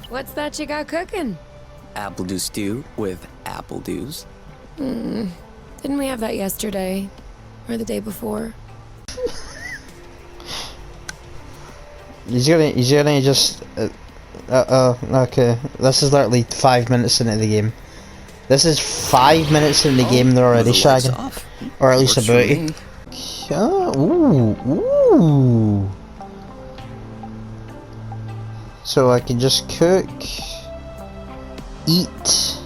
What's that you got cooking? Apple dew stew with apple dews. Didn't we have that yesterday? Or the day before? He's gonna just... okay. This is literally 5 minutes into the game. This is 5 minutes into the game and they're already shagging. Or at least about it. Ooh. So I can just cook, eat.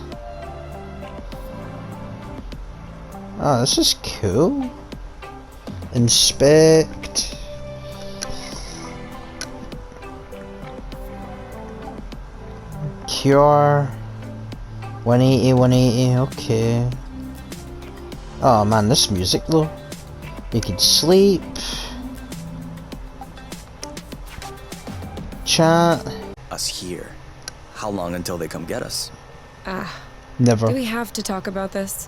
Oh, this is cool. Inspect. Cure. 180, okay. Oh man, this music though. You can sleep. Chat. Us here. How long until they come get us? Never. Do we have to talk about this?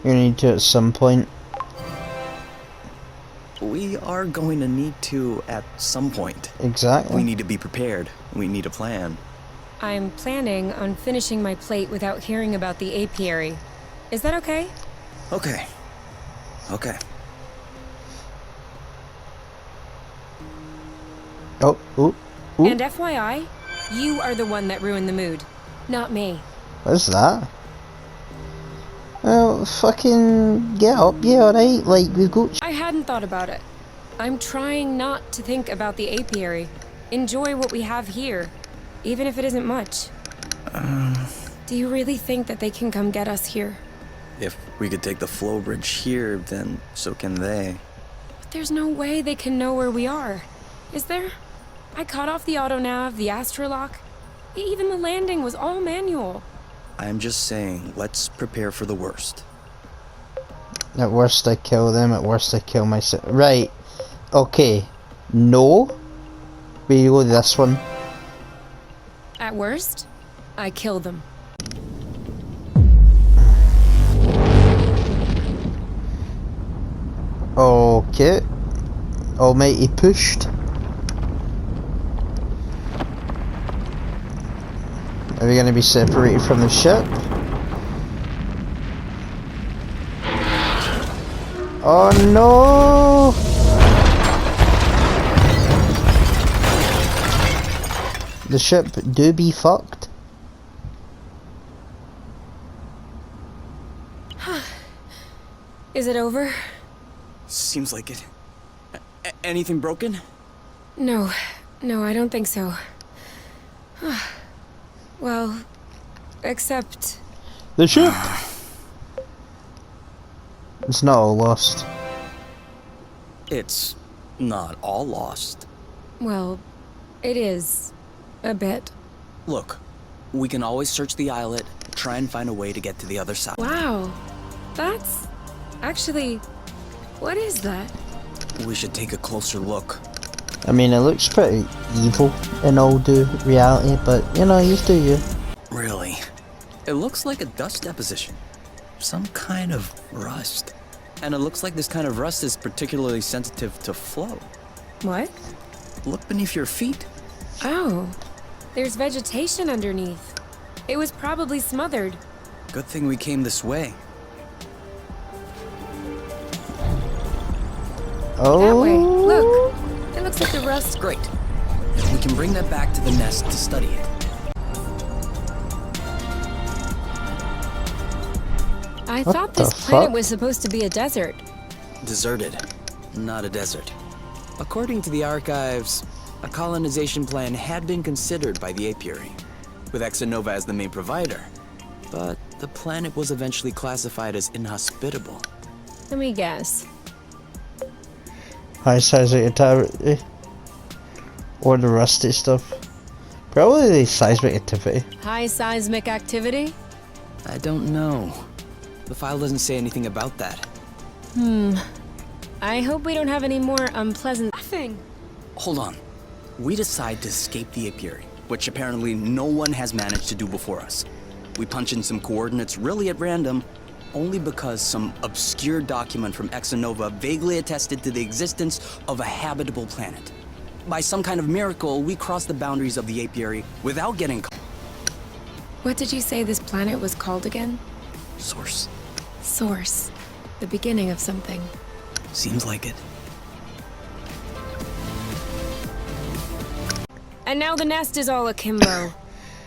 You're gonna need to at some point. We are going to need to at some point. Exactly. We need to be prepared. We need a plan. I'm planning on finishing my plate without hearing about the apiary. Is that okay? Okay. Oh, ooh. And FYI, you are the one that ruined the mood, not me. What's that? Oh, fucking get up, yeah, alright, like, we've got... I hadn't thought about it. I'm trying not to think about the apiary. Enjoy what we have here, even if it isn't much. Do you really think that they can come get us here? If we could take the flow bridge here, then so can they. But there's no way they can know where we are. Is there? I cut off the autonav, the astrolock. Even the landing was all manual. I'm just saying, let's prepare for the worst. At worst I kill them, at worst I kill myself. Right. Okay. No. We go this one. At worst, I kill them. Okay. Almighty pushed. Are we gonna be separated from the ship? Oh no! The ship do be fucked. Is it over? Seems like it. Anything broken? No, I don't think so. Well, except... The ship! It's not all lost. It's not all lost. Well, it is. A bit. Look, we can always search the islet, try and find a way to get to the other side. Wow. That's... Actually... What is that? We should take a closer look. I mean, it looks pretty evil in all due reality, but you know, you do you. Really? It looks like a dust deposition. Some kind of rust. And it looks like this kind of rust is particularly sensitive to flow. What? Look beneath your feet. Oh. There's vegetation underneath. It was probably smothered. Good thing we came this way. Oh. That way. Look. It looks like the rust. Great. We can bring that back to the nest to study it. I What thought this the planet fuck? was supposed to be a desert. Deserted. Not a desert. According to the archives, a colonization plan had been considered by the apiary, with Exonova as the main provider. But the planet was eventually classified as inhospitable. Let me guess. High seismic activity. Or the rusty stuff. Probably the seismic activity. High seismic activity? I don't know. The file doesn't say anything about that. I hope we don't have any more unpleasant thing. Hold on. We decide to escape the apiary, which apparently no one has managed to do before us. We punch in some coordinates really at random, only because some obscure document from Exonova vaguely attested to the existence of a habitable planet. by some kind of miracle, we crossed the boundaries of the apiary without getting caught. What did you say this planet was called again? Source. Source. The beginning of something. Seems like it. And now the nest is all akimbo.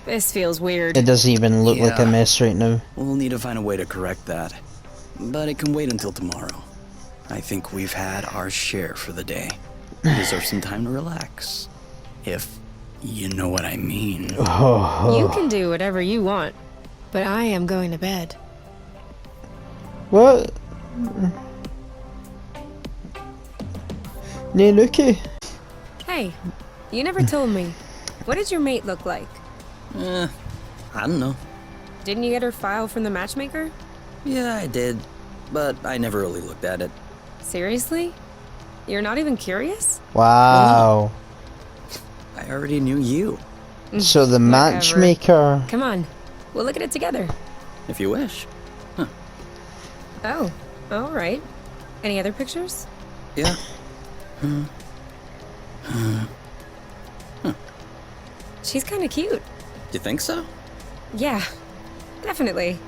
This feels weird. It doesn't even look like a Yeah. mess right now. We'll need to find a way to correct that. But it can wait until tomorrow. I think we've had our share for the day. We deserve some time to relax. If you know what I mean. You can do whatever you want, but I am going to bed. What? Nenuki? Hey, you never told me. What did your mate look like? I don't know. Didn't you get her file from the matchmaker? Yeah, I did. But I never really looked at it. Seriously? You're not even curious? Wow. I already knew you, So the matchmaker. Come on, we'll look at it together. if you wish. Oh, all right. Any other pictures? Yeah. She's kind of cute. You think so? Yeah, definitely.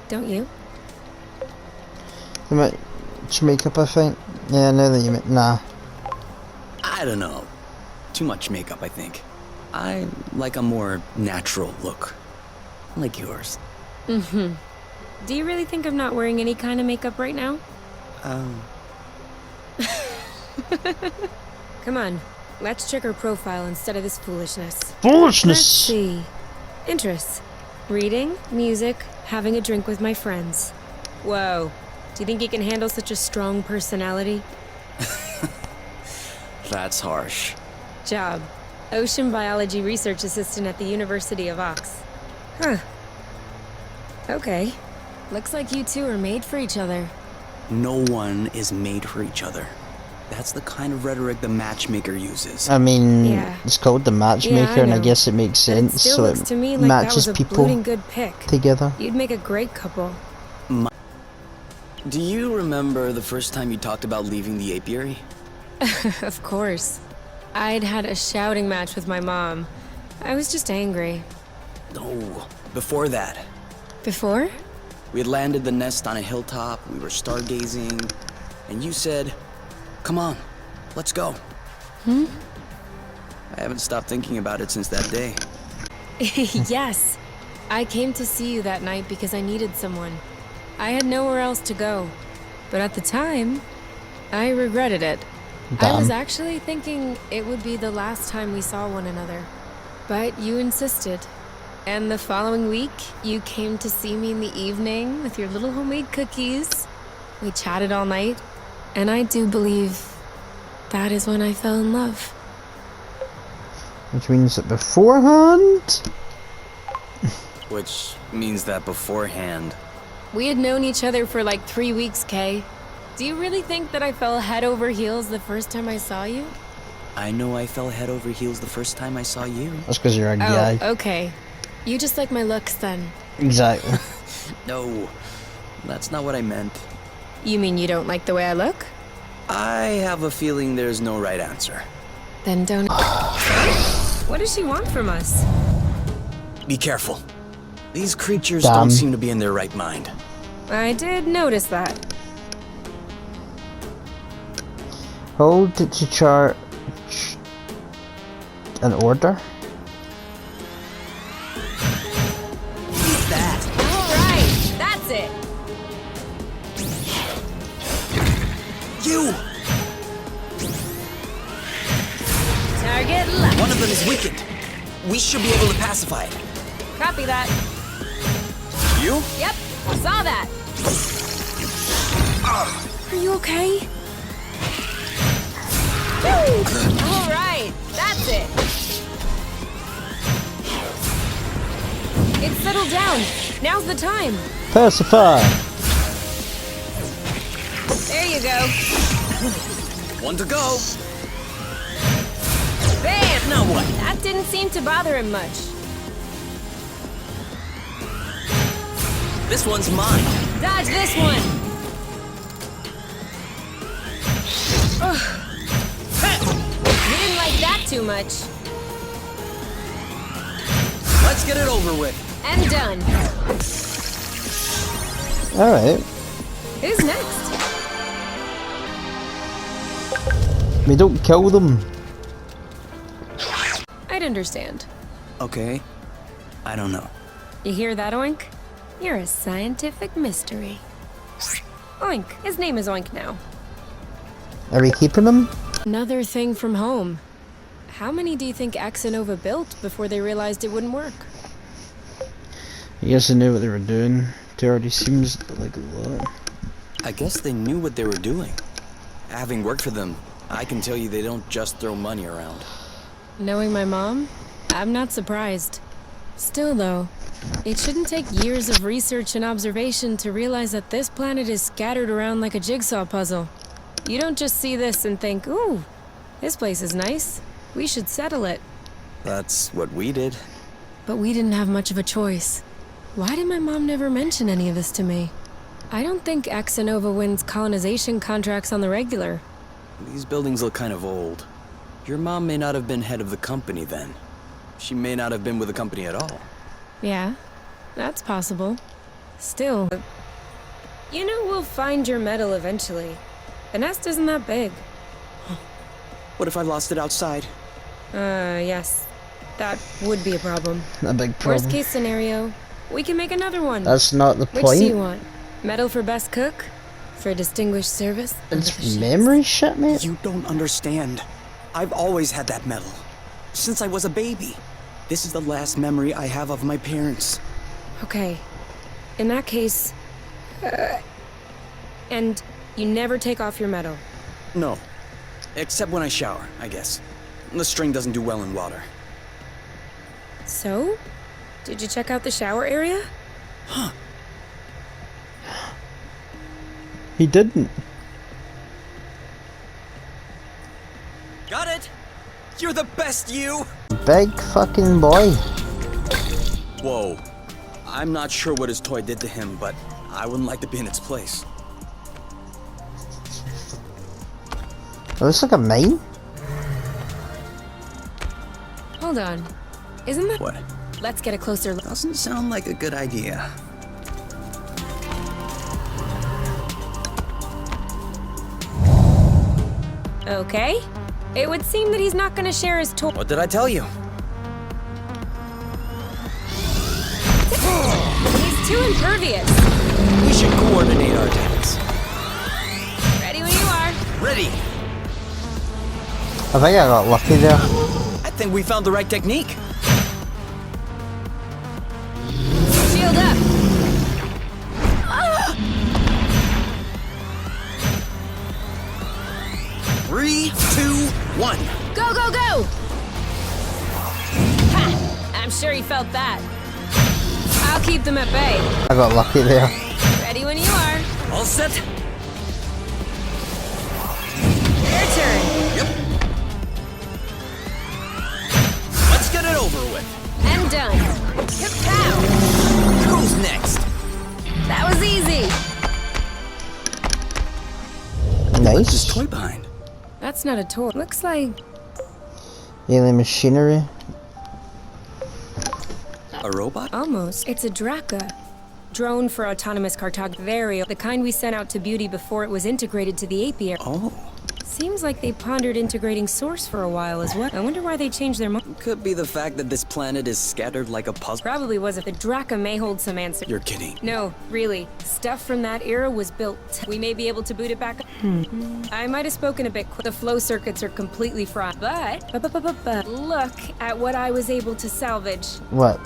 Don't you? The matchmaker, I think. Yeah, now that you nah. I don't know. Too much makeup, I think. I like a more natural look. Like yours. Mm-hmm. Do you really think I'm not wearing any kind of makeup right now? Come on, let's check her profile instead of this foolishness. Let's Foolishness! see. Interests. Reading, music, having a drink with my friends. Whoa. Do you think you can handle such a strong personality? That's harsh. Job. Ocean biology research assistant at the University of Ox. Huh. Okay. Looks like you two are made for each other. No one is made for each other. That's the kind of rhetoric the matchmaker uses. I mean, Yeah. it's called the matchmaker, Yeah, I and I know. guess it makes But it sense. still So looks it to me like that matches was a people blooming good pick. together. You'd make a great couple. Do you remember the first time you talked about leaving the apiary? Of course. I'd had a shouting match with my mom. I was just angry. No, before that. Before? We had landed the nest on a hilltop, we were stargazing, and you said, "Come on, let's go." I haven't stopped thinking about it since that day. Yes. I came to see you that night because I needed someone. I had nowhere else to go. But at the time, I regretted it. I was Damn. actually thinking it would be the last time we saw one another. But you insisted. And the following week, you came to see me in the evening with your little homemade cookies. We chatted all night. And I do believe that is when I fell in love. Which means that beforehand. Which means that beforehand. We had known each other for like 3 weeks, Kay. Do you really think that I fell head over heels the first time I saw you? I know I fell head over heels the first time I saw you. That's because you're a guy. Oh, okay. You just like my looks then. Exactly. No, that's not what I meant. You mean you don't like the way I look? I have a feeling there's no right answer. Then don't. What does she want from us? Be careful. These creatures Damn. don't seem to be in their right mind. I did notice that. Hold it to chart an order. Who's that? All right, that's it. You! Target left. One of them is weakened. We should be able to pacify it. Copy that. You? Yep, saw that. Are you okay? All right, that's it. It's settled down. Now's the time. Pacify. There you go. One to go. Bam! Now what? That didn't seem to bother him much. This one's mine. Dodge this one. Ugh. You didn't like too much. Let's get it over with. And done. Alright. Who's next? We don't kill them. I'd understand. Okay. I don't know. You hear that, Oink? You're a scientific mystery. Oink. His name is Oink now. Are we keeping them? Another thing from home. How many do you think Axonova built before they realized it wouldn't work? I guess they knew what they were doing. It already seems like a lot. I guess they knew what they were doing. Having worked for them, I can tell you they don't just throw money around. Knowing my mom, I'm not surprised. Still though, it shouldn't take years of research and observation to realize that this planet is scattered around like a jigsaw puzzle. You don't just see this and think, ooh, this place is nice. We should settle it. That's what we did. But we didn't have much of a choice. Why did my mom never mention any of this to me? I don't think Axonova wins colonization contracts on the regular. These buildings look kind of old. Your mom may not have been head of the company then. She may not have been with the company at all. Yeah, that's possible. Still, you know we'll find your medal eventually. The nest isn't that big. What if I lost it outside? Yes. That would be a problem. A big problem. Worst case scenario, we can make another one. That's not the Which point. do you want? Medal for best cook? For distinguished service? It's memory shit, mate. You don't understand. I've always had that medal. Since I was a baby. This is the last memory I have of my parents. Okay. In that case... and you never take off your medal. No. Except when I shower, I guess. The string doesn't do well in water. So? Did you check out the shower area? He didn't. Got it! You're the best, you! Big fucking boy. Whoa. I'm not sure what his toy did to him, but I wouldn't like to be in its place. It looks like a mine. Hold on. Isn't that... What? Let's get a closer look. Doesn't sound like a good idea. Okay. It would seem that he's not gonna share his toy. What did I tell you? He's too impervious. We should coordinate our attacks. Ready when you are. Ready! I think I got lucky there. I think we found the right technique. Shield up. 3, 2, 1. Go, go, go! Ha! I'm sure he felt that. I'll keep them at bay. I got lucky there. Ready when you are. All set? Your turn. Yep. Let's get it over with. And done. Kapow! Who's next? That was easy. What's this Nice. toy behind? That's not a toy. Looks like... Alien machinery. A robot? Almost. It's a Draka. Drone for autonomous cartography. The kind we sent out to Beauty before it was integrated to the apiary. Oh. Seems like they pondered integrating Source for a while as well. I wonder why they changed their mind. Could be the fact that this planet is scattered like a puzzle. Probably wasn't. The Draka may hold some answer. You're kidding. No, really. Stuff from that era was built. We may be able to boot it back up. I might have spoken a bit quick. The flow circuits are completely fried. But look at what I was able to salvage. What?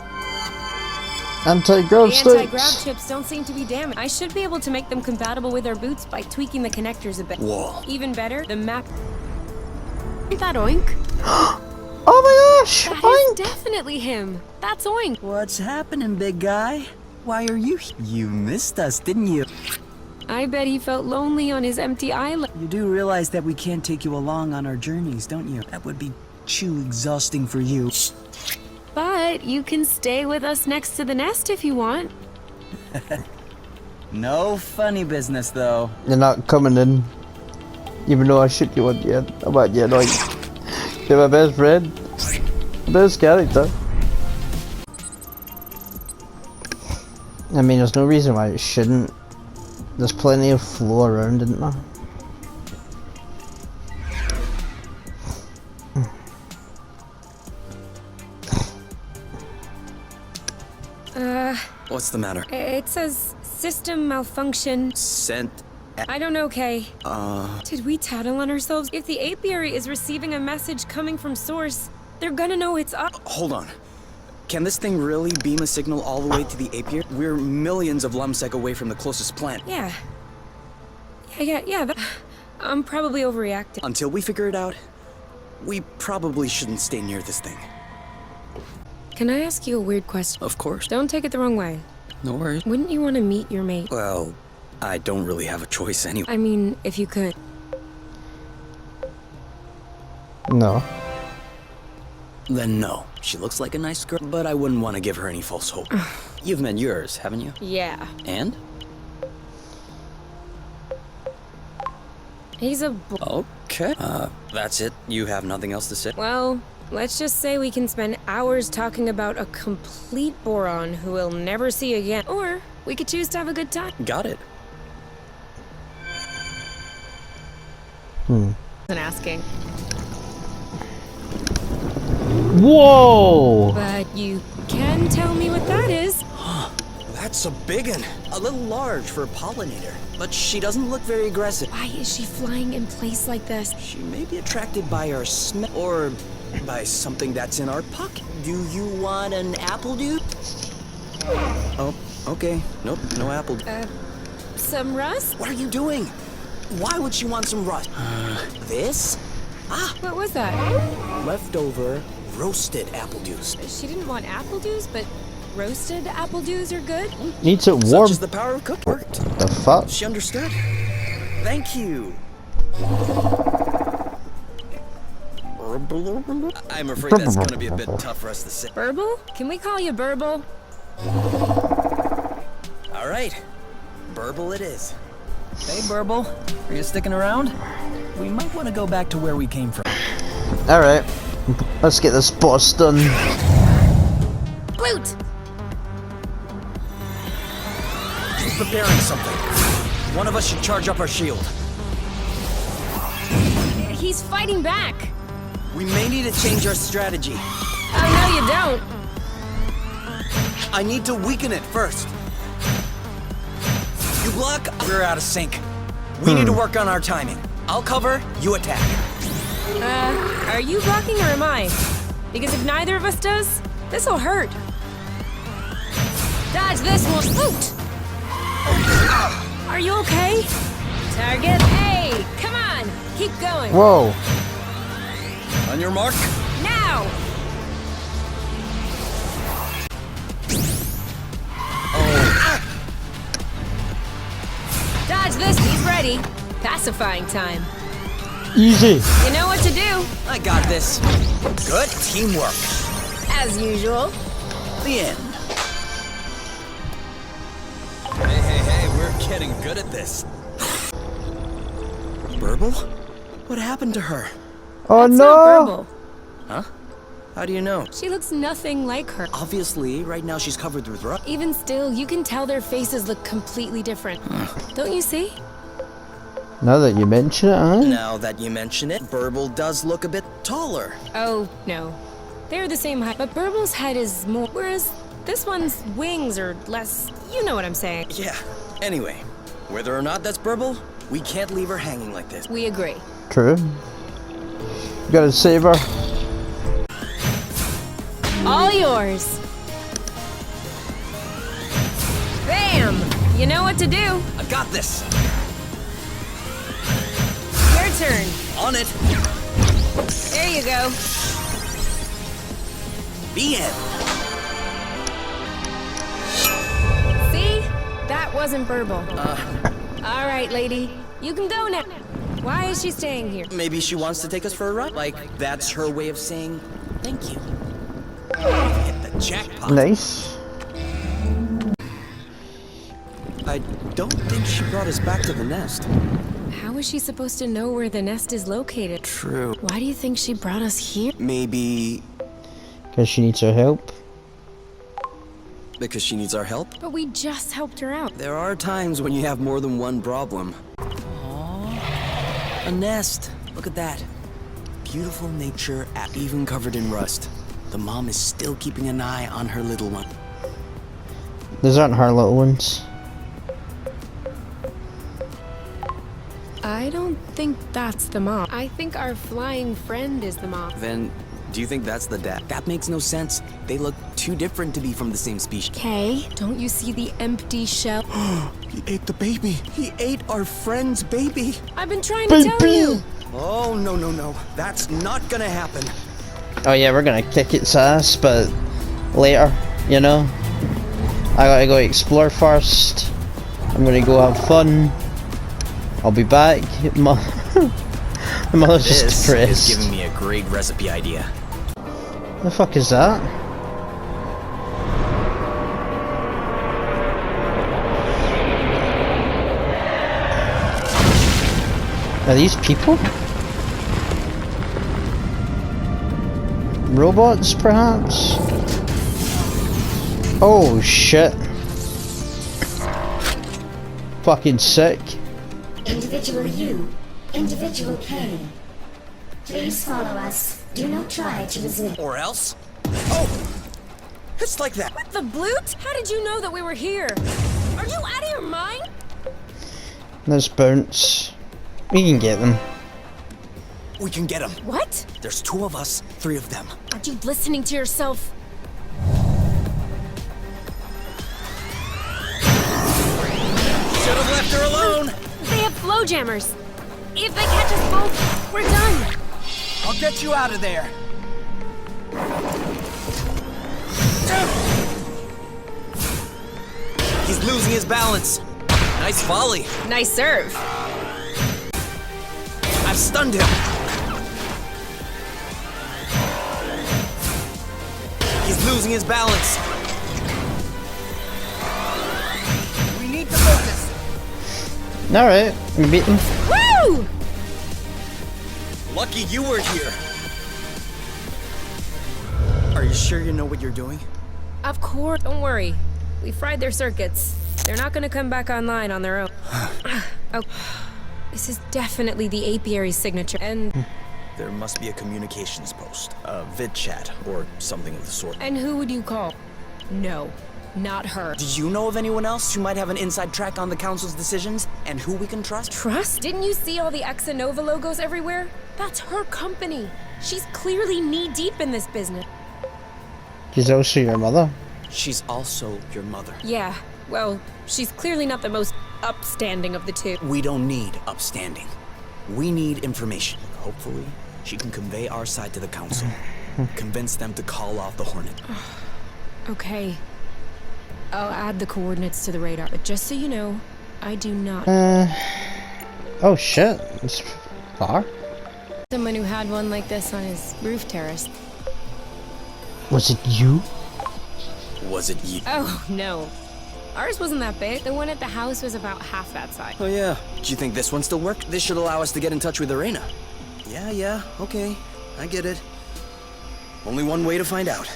Anti-grav The anti-grav sticks. chips don't seem to be damaged. I should be able to make them compatible with our boots by tweaking the connectors a bit. Whoa. Even better, the map... Isn't that Oink? Oh my gosh! That Oink! is definitely him. That's Oink. What's happening, big guy? Why are you here? You missed us, didn't you? I bet he felt lonely on his empty island. You do realize that we can't take you along on our journeys, don't you? That would be too exhausting for you. But you can stay with us next to the nest if you want. No funny business, though. You're not coming in. Even though I shoot you on the head. I'm at you, Oink. You're my best friend. Best character. I mean, there's no reason why it shouldn't. There's plenty of floor around, isn't there? What's the matter? It says system malfunction. Sent. I don't know, Kay. Did we tattle on ourselves? If the apiary is receiving a message coming from source, they're gonna know it's up. Hold on. Can this thing really beam a signal all the way to the apiary? We're millions of lumsec away from the closest plant. Yeah. I'm probably overreacting. Until we figure it out, we probably shouldn't stay near this thing. Can I ask you a weird question? Of course. Don't take it the wrong way. No worries. Wouldn't you want to meet your mate? Well, I don't really have a choice anyway. I mean, if you could. No. Then no. She looks like a nice girl, but I wouldn't want to give her any false hope. You've met yours, haven't you? Yeah. And? He's a Okay. That's it? You have nothing else to say? Well, let's just say we can spend hours talking about a complete boron who we'll never see again. Or we could choose to have a good time. Got it. Wasn't asking. Whoa! But you can tell me what that is. That's a big one. A little large for a pollinator, but she doesn't look very aggressive. Why is she flying in place like this? She may be attracted by our smell, or by something that's in our pocket. Do you want an apple, dude? Oh, okay. Nope, no apple. Some rust? What are you doing? Why would she want some rust? This? What was that? Leftover roasted apple juice. She didn't want apple juice, but roasted apple juice are good? Needs it warm. Such is the power of cooking. Worked. The fuck? She understood. Thank you. I'm afraid that's gonna be a bit tough for us to say. Burble? Can we call you Burble? All right, Burble it is. Hey, Burble, are you sticking around? We might want to go back to where we came from. Alright. Let's get this boss done. Glute! He's preparing something. One of us should charge up our shield. He's fighting back. We may need to change our strategy. Oh, no, you don't. I need to weaken it first. You block, we're out of sync. We need to work on our timing. I'll cover, you attack. Are you blocking or am I? Because if neither of us does, this'll hurt. Dodge this one. Boot! Are you okay? Target A! Come on! Keep going! Whoa. On your mark. Now! Dodge this, he's ready. Pacifying time. Easy. You know what to do, I got this. Good teamwork. as usual. The end. Hey, we're getting good at this. Burble? What happened to her? Oh That's no! not Burble. Huh? How do you know? She looks nothing like her. Obviously, right now she's covered with rust. Even still, you can tell their faces look completely different. Don't you see? Now that you mention it, huh? Now that you mention it, Burble does look a bit taller. Oh, no. They're the same height, but Burble's head is more, whereas this one's wings are less, you know what I'm saying. Yeah. Anyway, whether or not that's Burble, we can't leave her hanging like this. We agree. True. You gotta save her. All yours. Bam! You know what to do. I got this. Your turn. On it. There you go. The end. See? That wasn't Burble. All right, lady. You can go now. Why is she staying here? Maybe she wants to take us for a ride. Like, that's her way of saying thank you. Hit the jackpot. Nice. I don't think she brought us back to the nest. How is she supposed to know where the nest is located? True. Why do you think she brought us here? Maybe Because she needs our help. because she needs our help? But we just helped her out. There are times when you have more than one problem. Aww. A nest. Look at that. Beautiful nature, even covered in rust. The mom is still keeping an eye on her little one. Those aren't her little ones. I don't think that's the mom. I think our flying friend is the mom. Then, do you think that's the dad? That makes no sense. They look too different to be from the same species. Kay, don't you see the empty shell? He ate the baby. He ate our friend's baby. I've been trying to tell you. Oh, no. That's not gonna happen. Oh yeah, we're gonna kick its ass, but later, you know? I gotta go explore first. I'm gonna go have fun. I'll be back. My mother's just This depressed. is giving me a great recipe idea. The fuck is that? Are these people? Robots, perhaps? Oh shit. Fucking sick. Individual U, individual K. Please follow us. Do not try to resist. Or else? Oh! It's like that. What the bloot? How did you know that we were here? Are you out of your mind? Let's bounce. We can get them. We can get him. What? There's 2 of us, 3 of them. Aren't you listening to yourself? Should have left her alone. They have flow jammers. If they catch us both, we're done. I'll get you out of there. He's losing his balance. Nice volley. Nice serve. I've stunned him. He's losing his balance. We need to focus. Alright, we beat them. Woo! Lucky you were here. Are you sure you know what you're doing? Of course. Don't worry. We fried their circuits. They're not gonna come back online on their own. Oh. This is definitely the apiary's signature, and... There must be a communications post, a vid chat, or something of the sort. And who would you call? No, not her. Do you know of anyone else who might have an inside track on the council's decisions, and who we can trust? Trust? Didn't you see all the X and Nova logos everywhere? That's her company. She's clearly knee-deep in this business. She's also your mother. She's also your mother. Yeah, well, she's clearly not the most upstanding of the two. We don't need upstanding. We need information. Hopefully, she can convey our side to the council. Convince them to call off the Hornet. Okay. I'll add the coordinates to the radar, but just so you know, I do not. Oh shit. It's far. Someone who had one like this on his roof terrace. Was it you? Was it you? Oh, no. Ours wasn't that big. The one at the house was about half that size. Oh yeah. Do you think this one still worked? This should allow us to get in touch with Arena. Yeah, okay. I get it. Only one way to find out.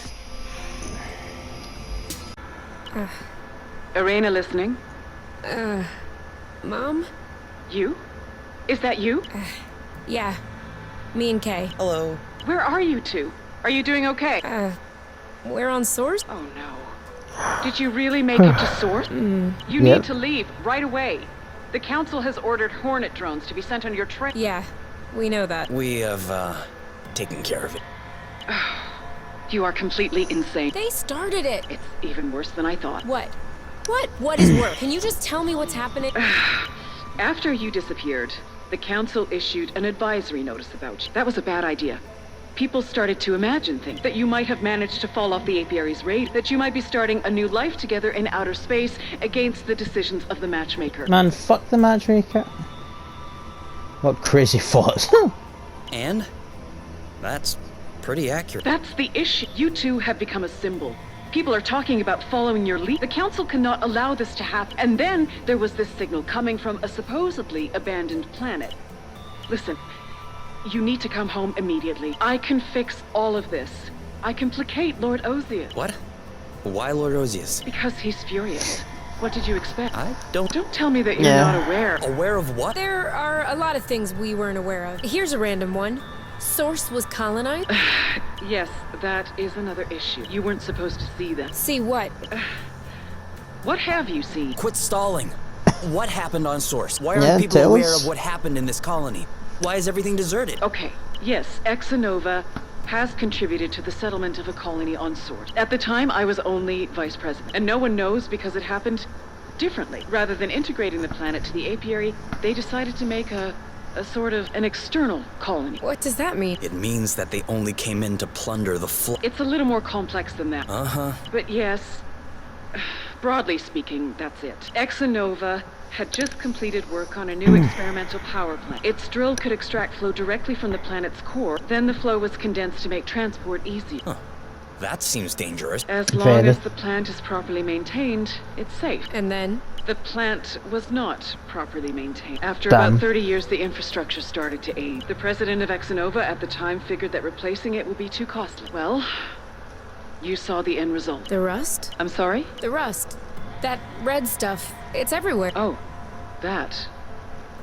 Arena listening? Mom? You? Is that you? Yeah. Me and Kay. Hello. Where are you two? Are you doing okay? We're on Source? Oh no. Did you really make it to Source? You Yep. need to leave right away. The council has ordered Hornet drones to be sent on your train. Yeah, we know that. We have, taken care of it. You are completely insane. They started it. It's even worse than I thought. What? What is worse? Can you just tell me what's happening? After you disappeared, the council issued an advisory notice about you. That was a bad idea. People started to imagine things. That you might have managed to fall off the apiary's radar. That you might be starting a new life together in outer space against the decisions of the matchmaker. Man, fuck the matchmaker. What crazy thoughts. And? That's pretty accurate. That's the issue. You two have become a symbol. People are talking about following your lead. The council cannot allow this to happen. And then there was this signal coming from a supposedly abandoned planet. Listen, you need to come home immediately. I can fix all of this. I can placate Lord Ozius. What? Why Lord Ozius? Because he's furious. What did you expect? I don't... Don't tell me that you're Yeah. not aware. Aware of what? There are a lot of things we weren't aware of. Here's a random one. Source was colonized? Yes, that is another issue. You weren't supposed to see that. See what? What have you seen? Quit stalling. What happened on Source? Why Yeah, aren't people tell aware us. of what happened in this colony? Why is everything deserted? Okay, yes, Exanova has contributed to the settlement of a colony on Source. At the time, I was only vice president, and no one knows because it happened differently. Rather than integrating the planet to the apiary, they decided to make a sort of an external colony. What does that mean? It means that they only came in to plunder the It's a little more complex than that. Uh-huh. But yes, broadly speaking, that's it. Exanova had just completed work on a new experimental power plant. Its drill could extract flow directly from the planet's core. Then the flow was condensed to make transport easier. Huh. That seems dangerous. As long Fair as enough. the plant is properly maintained, it's safe. And then? The plant was not properly maintained. After Damn. about 30 years, the infrastructure started to age. The president of Exanova at the time figured that replacing it would be too costly. Well, you saw the end result. The rust? I'm sorry? The rust. That red stuff. It's everywhere. Oh, that.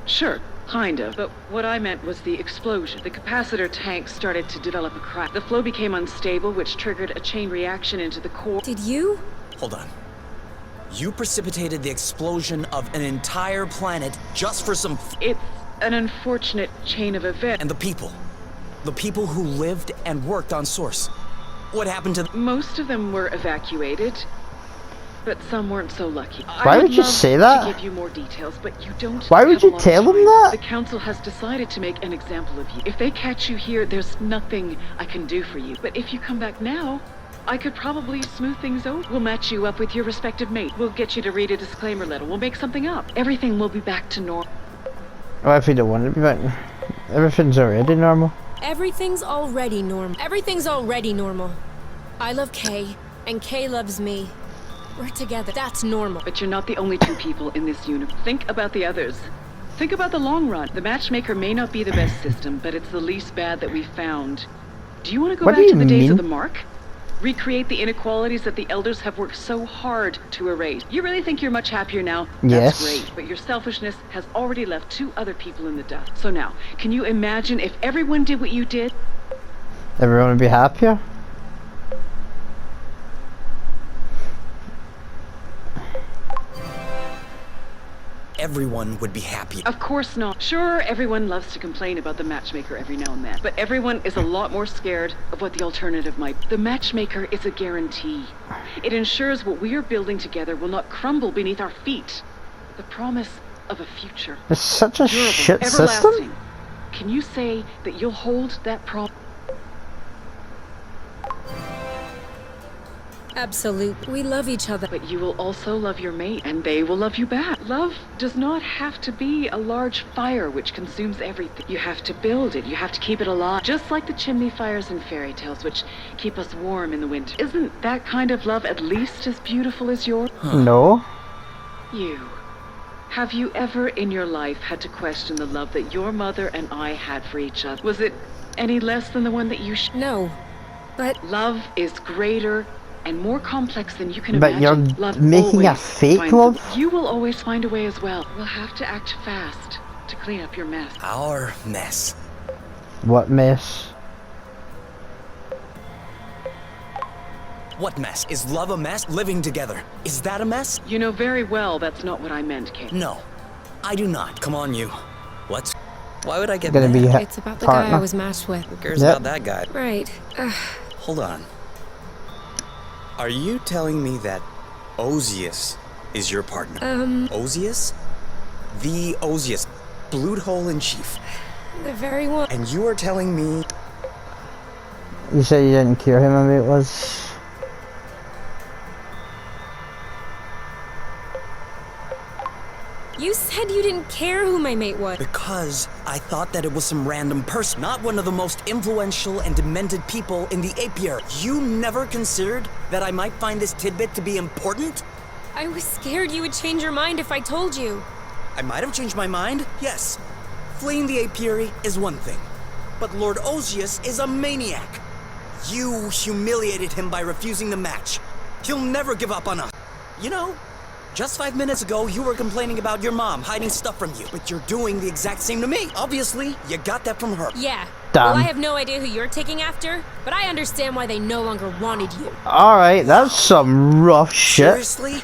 Sure, kind of. But what I meant was the explosion. The capacitor tank started to develop a crack. The flow became unstable, which triggered a chain reaction into the core. Did you? Hold on. You precipitated the explosion of an entire planet just for some It's an unfortunate chain of events. And the people. The people who lived and worked on Source. What happened to them? Most of them were evacuated, but some weren't so lucky. Why would you love say that? To give you more details, but you don't. Why would have a you lot of tell them time. that? The council has decided to make an example of you. If they catch you here, there's nothing I can do for you. But if you come back now, I could probably smooth things over. We'll match you up with your respective mate. We'll get you to read a disclaimer letter. We'll make something up. Everything will be back to normal. What if you don't want it to be back? Everything's already normal. Everything's already normal. Everything's already normal. I love Kay, and Kay loves me. We're together. That's normal. But you're not the only two people in this universe. Think about the others. Think about the long run. The matchmaker may not be the best system, but it's the least bad that we've found. Do you want to go What do back to you the days of mean? the Mark? Recreate the inequalities that the elders have worked so hard to erase. You really think you're much happier now? Yes. That's great, but your selfishness has already left 2 other people in the dust. So now, can you imagine if everyone did what you did? Everyone would be happier. Everyone would be happy. Of course not. Sure, everyone loves to complain about the matchmaker every now and then, but everyone is a lot more scared of what the alternative might be. The matchmaker is a guarantee. It ensures what we are building together will not crumble beneath our feet. The promise of a future. It's such a Durable, shit everlasting. system. Can you say that you'll hold that promise? Absolute. We love each other. But you will also love your mate, and they will love you back. Love does not have to be a large fire which consumes everything. You have to build it. You have to keep it alive. Just like the chimney fires in fairy tales, which keep us warm in the winter. Isn't that kind of love at least as beautiful as yours? No. You. Have you ever in your life had to question the love that your mother and I had for each other? Was it any less than the one that you No. But Love is greater and more complex than you can But imagine. you're Love making a always fake finds love? way. You will always find a way as well. We'll have to act fast to clean up your mess. Our mess. What mess? What mess? Is love a mess? Living together. Is that a mess? You know very well that's not what I meant, Kate. No. I do not. Come on, you. Let's... Why would I get Gonna mad? be it's about the guy I partner. was matched with. Who cares Yep. about that guy? Right. Hold on. Are you telling me that Ozius is your partner? Ozius? The Ozius. Blood hole in chief. The very one. And you are telling me... You said you didn't cure him, maybe it was. You said you didn't care who my mate was. Because I thought that it was some random person, not one of the most influential and demented people in the apiary. You never considered that I might find this tidbit to be important? I was scared you would change your mind if I told you. I might have changed my mind, yes. Fleeing the apiary is one thing, but Lord Osius is a maniac. You humiliated him by refusing the match. He'll never give up on us. You know, just 5 minutes ago, you were complaining about your mom hiding stuff from you, but you're doing the exact same to me. Obviously, you got that from her. Yeah. Damn. Well, I have no idea who you're taking after, but I understand why they no longer wanted you. Alright, that's some rough shit. Seriously?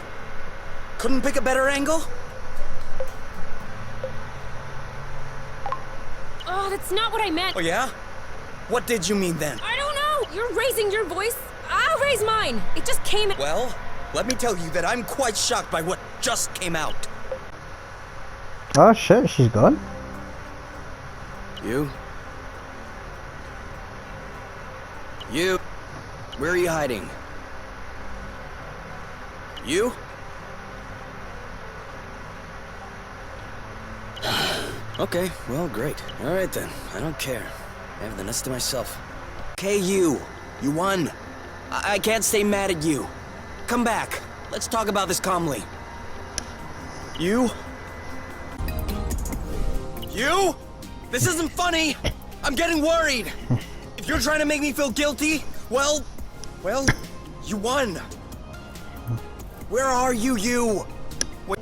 Couldn't pick a better angle? Oh, that's not what I meant. Oh yeah? What did you mean then? I don't know. You're raising your voice. I'll raise mine. It just came. Well, let me tell you that I'm quite shocked by what just came out. Oh shit, she's gone. You? You? Where are you hiding? You? Okay, well, great. Alright then, I don't care. I have the nest to myself. Okay, you. You won. I can't stay mad at you. Come back. Let's talk about this calmly. You? You? This isn't funny! I'm getting worried! If you're trying to make me feel guilty, well, you won. Where are you, you? Wait.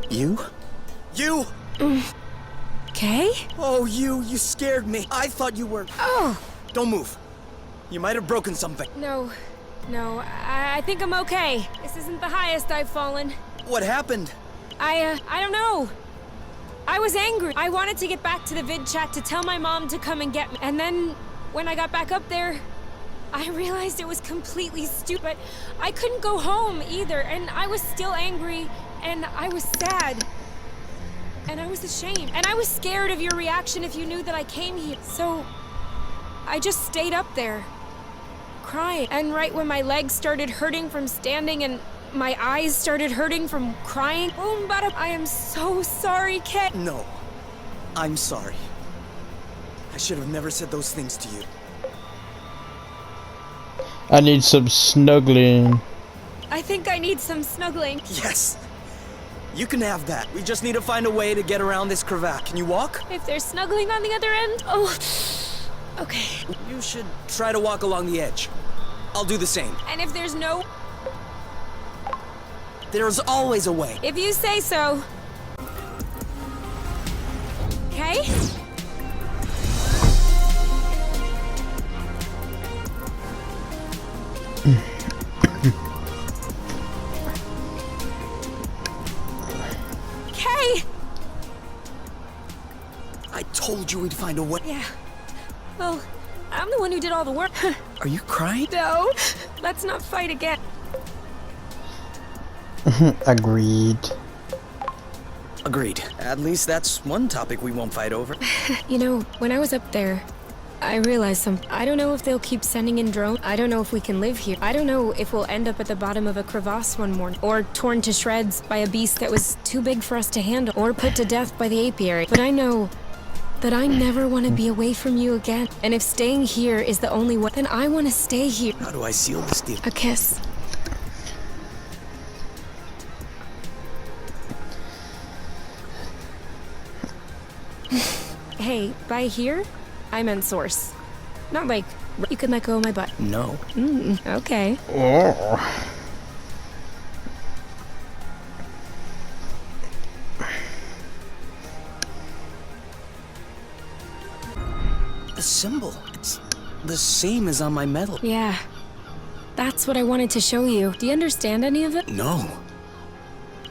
You? You? Okay? Oh, you scared me. I thought you were... Oh. Don't move. You might have broken something. No. I think I'm okay. This isn't the highest I've fallen. What happened? I don't know. I was angry. I wanted to get back to the vid chat to tell my mom to come and get me. And then, when I got back up there, I realized it was completely stupid. I couldn't go home either, and I was still angry, and I was sad. And I was ashamed. And I was scared of your reaction if you knew that I came here. So, I just stayed up there, crying. And right when my legs started hurting from standing and my eyes started hurting from crying, boom, bada, I am so sorry, Kay. No. I'm sorry. I should have never said those things to you. I need some snuggling. I think I need some snuggling. Yes. You can have that. We just need to find a way to get around this cravat. Can you walk? If there's snuggling on the other end, oh, okay. You should try to walk along the edge. I'll do the same. And if there's no... There's always a way. If you say so. Okay? Okay! I told you we'd find a way. Yeah. Well, I'm the one who did all the work. Are you crying? No, let's not fight again. Agreed. Agreed. At least that's one topic we won't fight over. You know, when I was up there, I realized something. I don't know if they'll keep sending in drones. I don't know if we can live here. I don't know if we'll end up at the bottom of a crevasse one morning, or torn to shreds by a beast that was too big for us to handle, or put to death by the apiary. But I know that I never want to be away from you again. And if staying here is the only way, then I want to stay here. How do I seal this deal? A kiss. Hey, by here, I meant source. Not like, you can let go of my butt. No. Okay. Oh. The symbol. It's the same as on my medal. Yeah. That's what I wanted to show you. Do you understand any of it? No.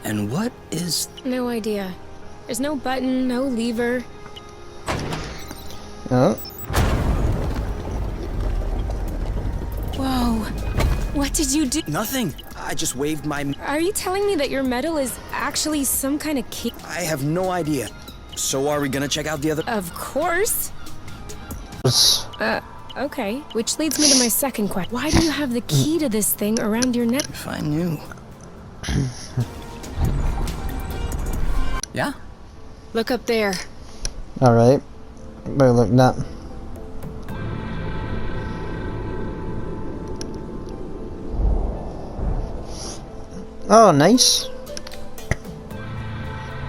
And what is... No idea. There's no button, no lever. Oh. Whoa. What did you do? Nothing. I just waved my... Are you telling me that your medal is actually some kind of key? I have no idea. So are we gonna check out the other... Of course. Okay. Which leads me to my second question. Why do you have the key to this thing around your neck? If I knew. Yeah? Look up there. Alright. Better look at that. Oh, nice.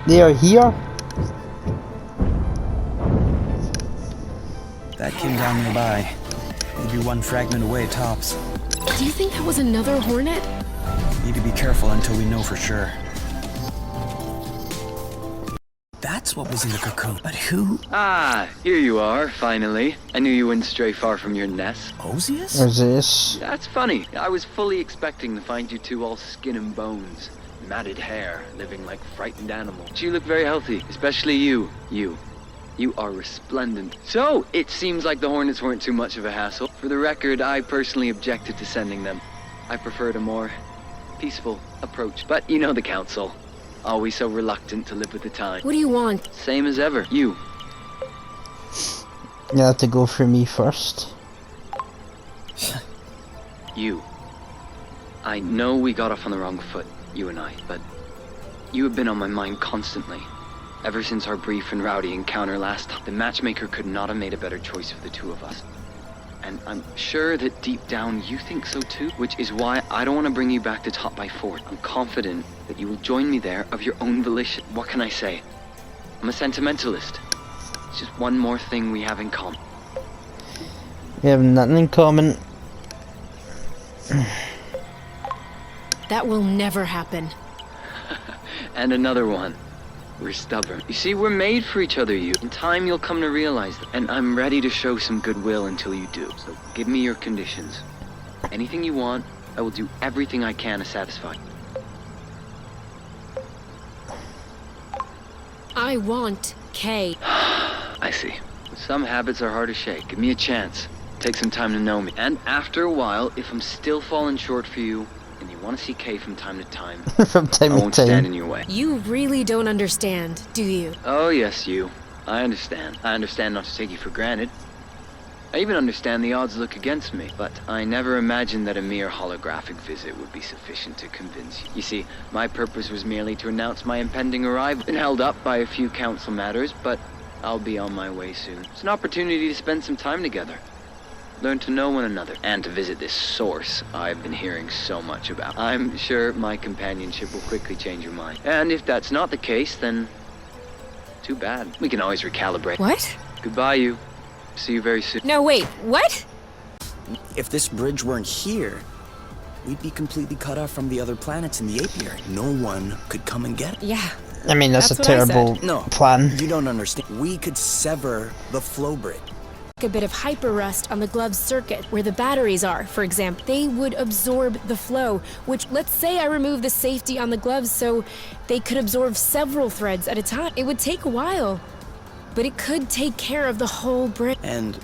They are here. That came down nearby. Maybe one fragment away, tops. Do you think that was another hornet? Need to be careful until we know for sure. That's what was in the cocoon. But who? Ah, here you are, finally. I knew you wouldn't stray far from your nest. Osius? There's this. That's funny. I was fully expecting to find you two all skin and bones. Matted hair, living like frightened animals. But you look very healthy, especially you. You are resplendent. So, it seems like the hornets weren't too much of a hassle. For the record, I personally objected to sending them. I preferred a more peaceful approach. But you know the council. Always so reluctant to live with the time. What do you want? Same as ever. You. You have to go for me first. You. I know we got off on the wrong foot, you and I, but you have been on my mind constantly. Ever since our brief and rowdy encounter last time, the matchmaker could not have made a better choice for the two of us. And I'm sure that deep down you think so too, which is why I don't want to bring you back to Top by Fort. I'm confident that you will join me there of your own volition. What can I say? I'm a sentimentalist. It's just one more thing we have in common. We have nothing in common. That will never happen. And another one. We're stubborn. You see, we're made for each other, you. In time, you'll come to realize that. And I'm ready to show some goodwill until you do. So give me your conditions. Anything you want, I will do everything I can to satisfy. I want Kay. I see. Some habits are hard to shake. Give me a chance. Take some time to know me. And after a while, if I'm still falling short for you, and you want to see Kay from time to time, From time I to won't stand time. in your way. You really don't understand, do you? Oh, yes, you. I understand. I understand not to take you for granted. I even understand the odds look against me, but I never imagined that a mere holographic visit would be sufficient to convince you. You see, my purpose was merely to announce my impending arrival. Been held up by a few council matters, but I'll be on my way soon. It's an opportunity to spend some time together. Learn to know one another, and to visit this source I've been hearing so much about. I'm sure my companionship will quickly change your mind. And if that's not the case, then too bad. We can always recalibrate. What? Goodbye, you. See you very soon. No, wait, what? If this bridge weren't here, we'd be completely cut off from the other planets in the apiary. No one could come and get it. Yeah. I mean, that's That's a what I said. terrible No, plan. you don't understand. We could sever the flow bridge. A bit of hyper rust on the glove's circuit, where the batteries are, for example. They would absorb the flow, which, let's say I remove the safety on the gloves so they could absorb several threads at a time. It would take a while, but it could take care of the whole bridge. And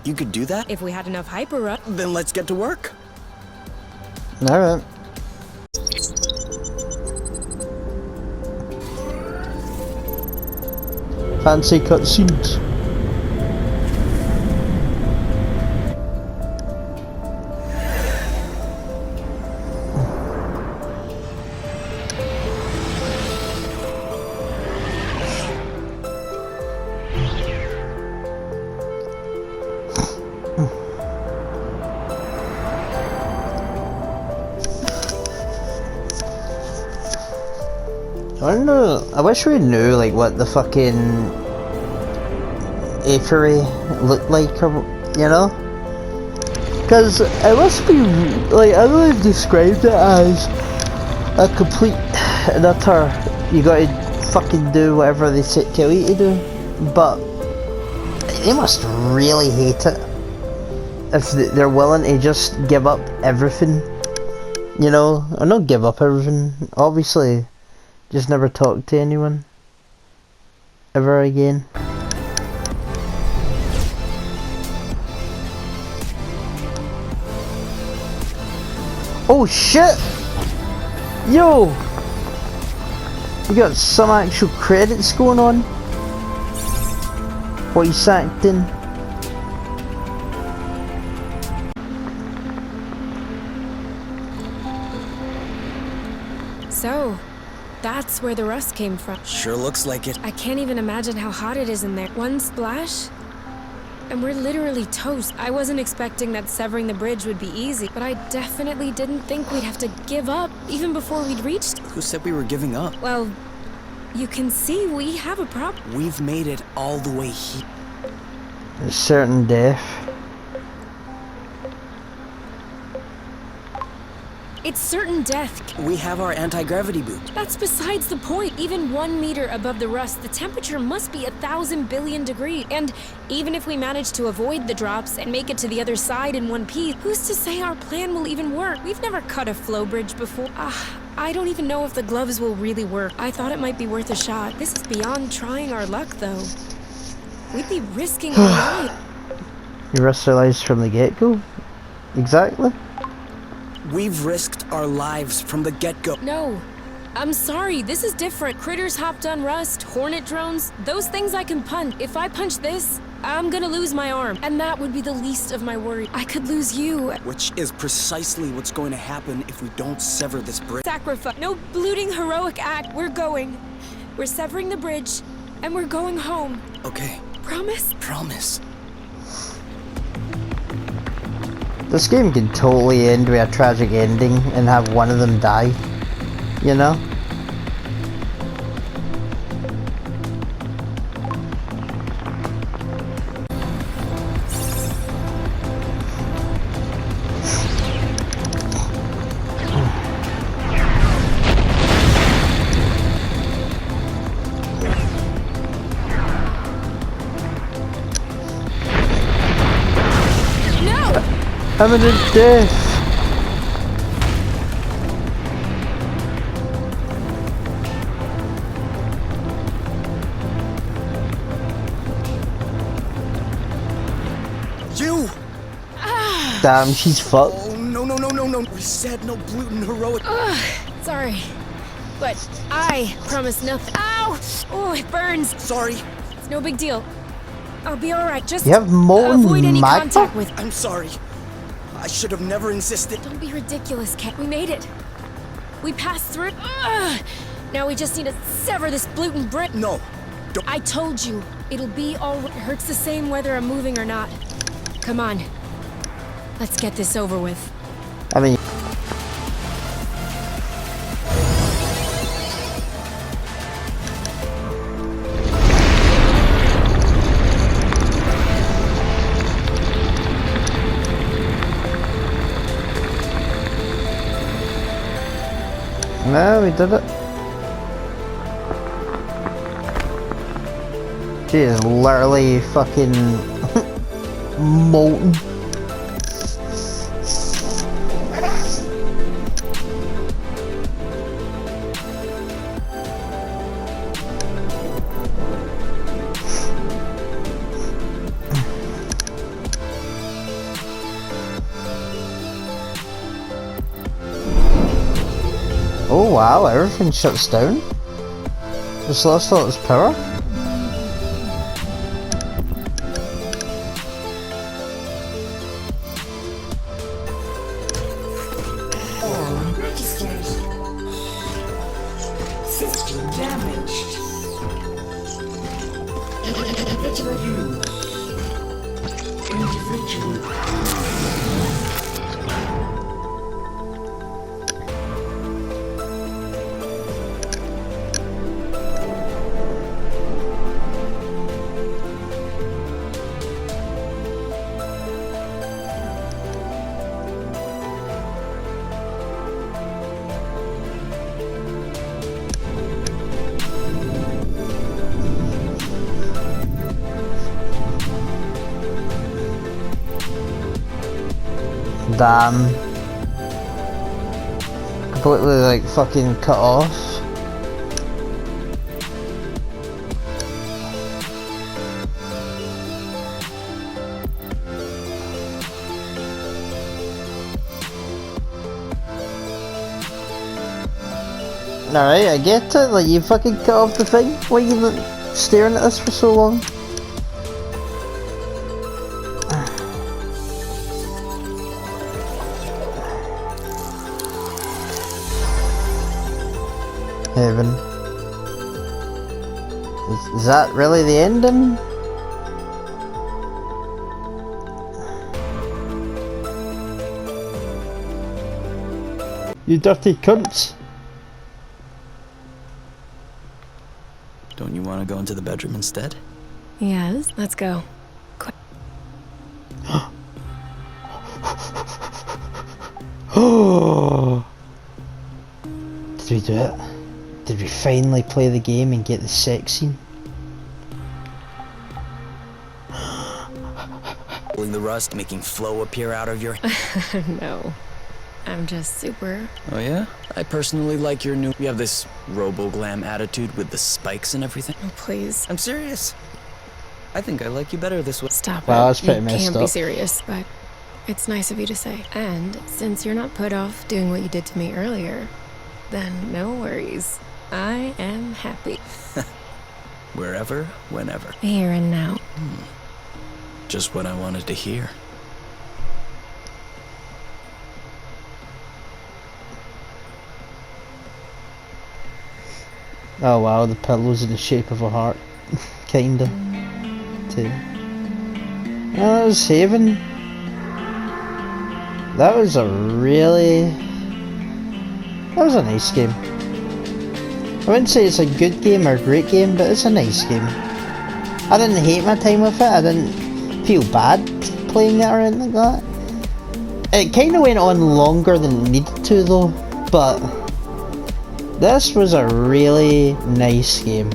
you could do that? If we had enough hyper rust. Then let's get to work. Alright. Fancy cutscenes. I don't know. I wish we knew like what the fucking apiary looked like, or you know, because it must be like I know they've described it as a complete and utter. You gotta fucking do whatever they tell you to do, but they must really hate it if they're willing to just give up everything. You know, or not give up everything. Obviously. Just never talk to anyone ever again. Oh shit! Yo! You got some actual credits going on? Voice acting. So, that's where the rust came from. Sure looks like it. I can't even imagine how hot it is in there. One splash, and we're literally toast. I wasn't expecting that severing the bridge would be easy, but I definitely didn't think we'd have to give up even before we'd reached. Who said we were giving up? Well, you can see we have a problem. We've made it all the way here. It's certain death. It's certain death. We have our anti-gravity boot. That's besides the point. Even 1 meter above the rust, the temperature must be 1,000 billion degrees. And even if we manage to avoid the drops and make it to the other side in one piece, who's to say our plan will even work? We've never cut a flow bridge before. I don't even know if the gloves will really work. I thought it might be worth a shot. This is beyond trying our luck, though. We'd be risking our life. You risked our lives from the get-go? Exactly. We've risked our lives from the get-go. No. I'm sorry, this is different. Critters hopped on rust, hornet drones, those things I can punch. If I punch this, I'm gonna lose my arm. And that would be the least of my worry. I could lose you. Which is precisely what's going to happen if we don't sever this bridge. Sacrifice. No bloating heroic act. We're going. We're severing the bridge, and we're going home. Okay. Promise? Promise. This game can totally end with a tragic ending and have one of them die. You know? Imminent death! You! Damn, she's fucked. Oh, no. We said no gluten heroic. Sorry. But I promise nothing. Ow! Oh, it burns. Sorry. It's no big deal. I'll be alright. Just You have molten avoid any magma? contact with. I'm sorry. I should have never insisted. Don't be ridiculous, Kat. We made it. We passed through it. Now we just need to sever this gluten brick. No. Don't. I told you, it'll be all right. It hurts the same whether I'm moving or not. Come on. Let's get this over with. I mean... No, we did it. She is literally fucking molten. Oh wow, everything shuts down. Just lost all its power. All registered. System damaged. Individual you. Individual. Damn. Completely like fucking cut off. Alright, I get it, like you fucking cut off the thing. Why are you like, staring at this for so long? Heaven. Is that really the ending? You dirty cunts! Don't you want to go into the bedroom instead? Yes, let's go. Quick. Oh! Did we do it? Did we finally play the game and get the sex scene? Pulling the rust, making flow appear out of your... No. I'm just super. Oh yeah? I personally like your new... You have this robo-glam attitude with the spikes and everything. Oh, please. I'm serious. I think I like you better this way. Stop Wow, it. that's pretty You messed can't be up. serious, but it's nice of you to say. And since you're not put off doing what you did to me earlier, then no worries. I am happy. Wherever, whenever. Here and now. Just what I wanted to hear. Oh wow, the pillow's in the shape of a heart. Kinda. Too. Oh, that was Haven. That was a really... That was a nice game. I wouldn't say it's a good game or a great game, but it's a nice game. I didn't hate my time with it, I didn't feel bad playing it or anything like that. It kinda went on longer than it needed to though, but this was a really nice game.